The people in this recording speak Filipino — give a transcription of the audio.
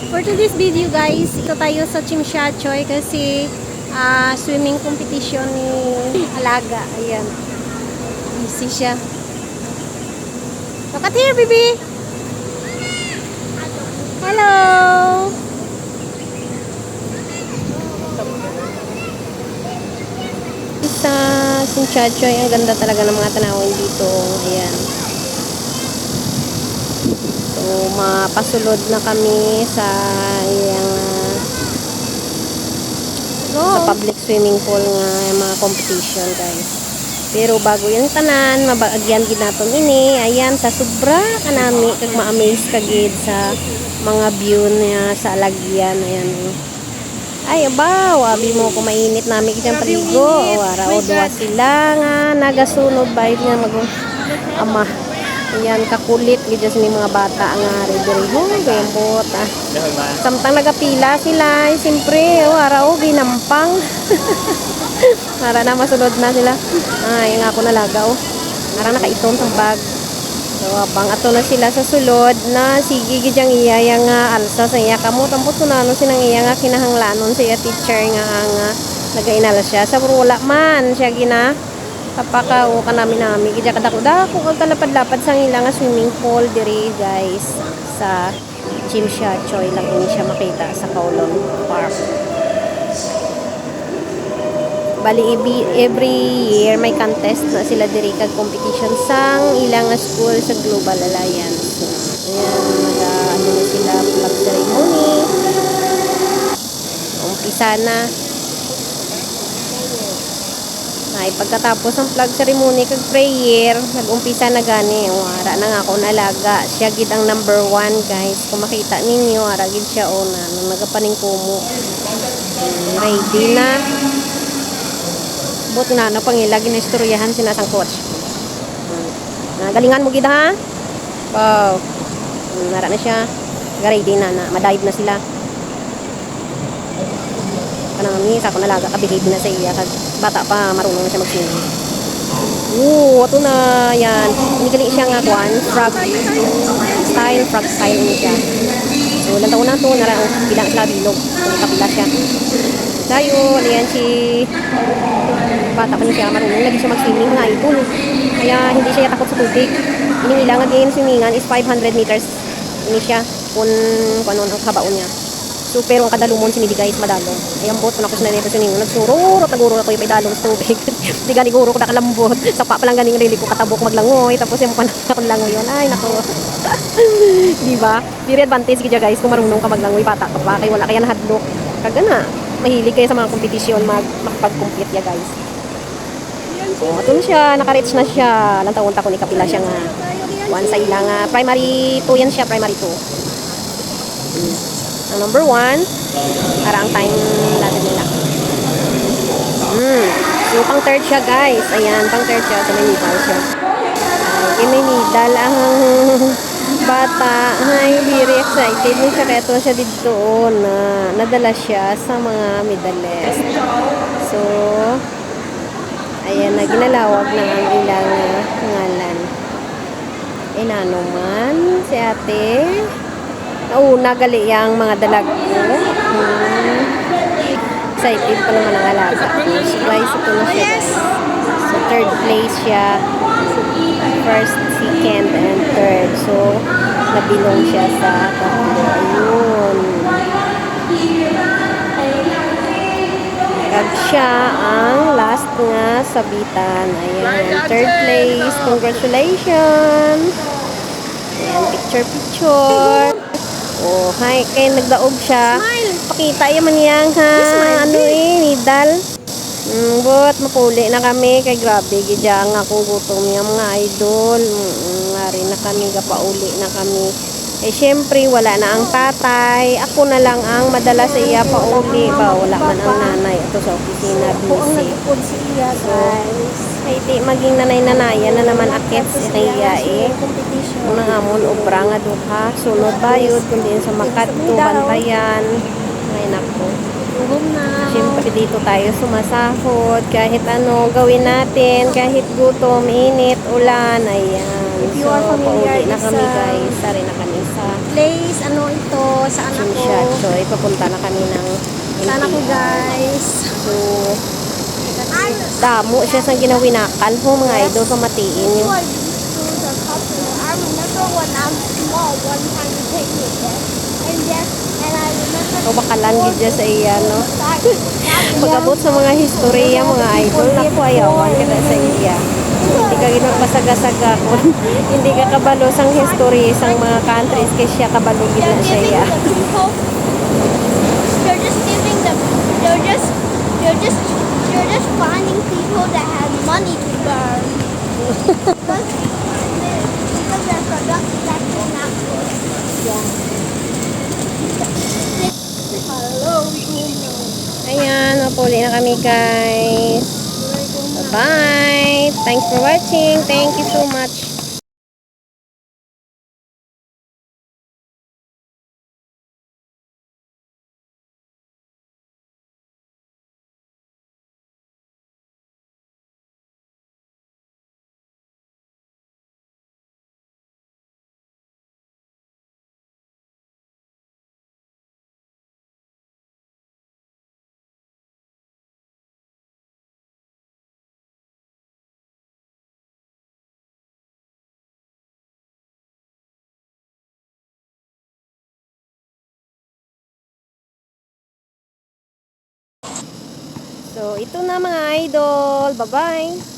For today's video guys, ito tayo sa Chimshachoy kasi swimming competition ni Alaga. Ayan. Busy siya. Look at here, baby! Hello! Sa Chimshachoy, ang ganda talaga ng mga tanawin dito. Ayan. So, mapasulod na kami sa sa public swimming pool nga mga competition guys. Pero bago yung tanan, mabagyan gid naton ini. Ayan, sa sobra kanami kag ma-amaze kagid sa mga view niya sa Alagyan. Ayan. Ay, abaw, abi mo ko mainit nami kitang paligo. Wara o duwa sila nga nagasunod bayad nga ama. Ayan, kakulit gid ni mga bata nga ridiri ho gayambot samtang nagapila sila siyempre wara o ginampang para na masunod na sila. Ay nga ako nalagaw para nakaitom sa bag. So abang ato na sila sa sulod na sige gid yang iya nga alsa sa iya kamo tampot kunano sinang iya nga kinahanglanon sa iya teacher nga nagainala siya sa wala man siya gina kapakaw ka namin kaya kadako-dako kag kalapad-lapad sa ilang swimming pool diri guys sa Chimshachoy lang ini siya makita sa Kowloon Park. Bali every year may contest na sila diri kag competition sang ilang school sa Global Alliance. Ayan, ano na sila flag ceremony. Umpisa na. Ay, pagkatapos ng flag ceremony kag prayer, nag-umpisa na gani. Wara na nga ako nalaga. Siya gid ang number 1 guys. Kung makita ninyo, ara gid siya una. Nung nagapaning kumo. Ready na. But na, pangila ginistoryahan sinasang coach. Galingan mo gid ha. Wow. Nara na siya. Ready na. Madive na sila. Kanami sa ako nalaga kabihib na sa iya kag bata pa marunong na siya mag-swimming. Ato na yan. Inigali siya nga kuan, frog style ni siya. So lang taon na to nara bilang sila bilog. Kapila siya. Dayo niyan si bata pa ni siya marunong lagi siya mag-swimming nga idol. Kaya hindi siya takot sa tubig. Ining ilang again swimingan is 500 meters. Ini siya kung ano ang habaon niya. So, pero ang kadalumon sinidigay is madalong. Ayan bot, kung ako sinalito siningo, nagsururo, taguro ako yung paidalong sa tubig. Di gani guro ko nakalambot. Sapa pa lang ganing rili ko katabok maglangoy. Tapos yung panakon langoy yun. Ay, nako. Diba? Very advantage kita guys kung marunong ka maglangoy. Bata ka pa, kaya wala kaya nahadlok. Kaga na, mahilig kayo sa mga kompetisyon, makapag-compete ya guys. So, ito na siya, naka-reach na siya. Lantaon-ta ko ni kapila siya nga. One sa ilang, primary 2 yan siya, primary 2. Ang number 1 para ang time natin nila. So pang third siya guys. Ayan, pang third siya. So may medal siya. Ay, may medal ang bata. Ay, very excited. Nung siya siya dito na nadala siya sa mga medalist. So ayan, ginalawag na ang ilang ngalan. Inano man si ate. Nauna gali yung mga dalag ko. Excited pa naman ang alaga. So guys, ito na siya. So third place siya. First, second, and third. So nabilong siya sa tatlo. Ayun. Kag siya ang last nga sabitan. Ayan. Third place. Congratulations. Ayan. Picture. Oh, hi, kay nagdaog siya. Smile. Pakita yaman niyang ano nidal. But mapuli na kami kay grabe gidyang akong gutom niya mga idol. Ngari na kami gapauli na kami. Eh syempre wala na ang tatay. Ako na lang ang madala sa iya pauli ba wala man ang nanay ito sa opisina busy. So, ay di maging nanay-nanayan na naman akit sa iya unang amon obra nga duha sunod bayod kundi sa makadto bantayan. Ay nako. Siyempre dito tayo sumasahod kahit ano gawin natin kahit gutom, init, ulan, ayan. If you are familiar, pauwi na this, kami guys. Sari na kami sa place, ano ito, saan ako? Chinchacho. Ipapunta na kami ng Saan ako NTR. guys? So, damo siya sa ginawinakan ho mga idol pamatiin yung I remember when I was small, one time you take me there. And I remember o bakalan gid dyan sa iya no. Pagabot sa mga historya mga idol naku ayawan ka na sa iya. Hindi ka gid magpasaga-saga kung hindi ka kabalo sang history sang mga countries kay siya kabalo gid na sa iya. They're just giving them, they're just finding people that have money to burn. because their product is actually not good. Yeah. Hello, Bruno. Ayan, mapuli na kami guys. Bye! Thanks for watching. Thank you so much. So, ito na mga idol. Bye-bye!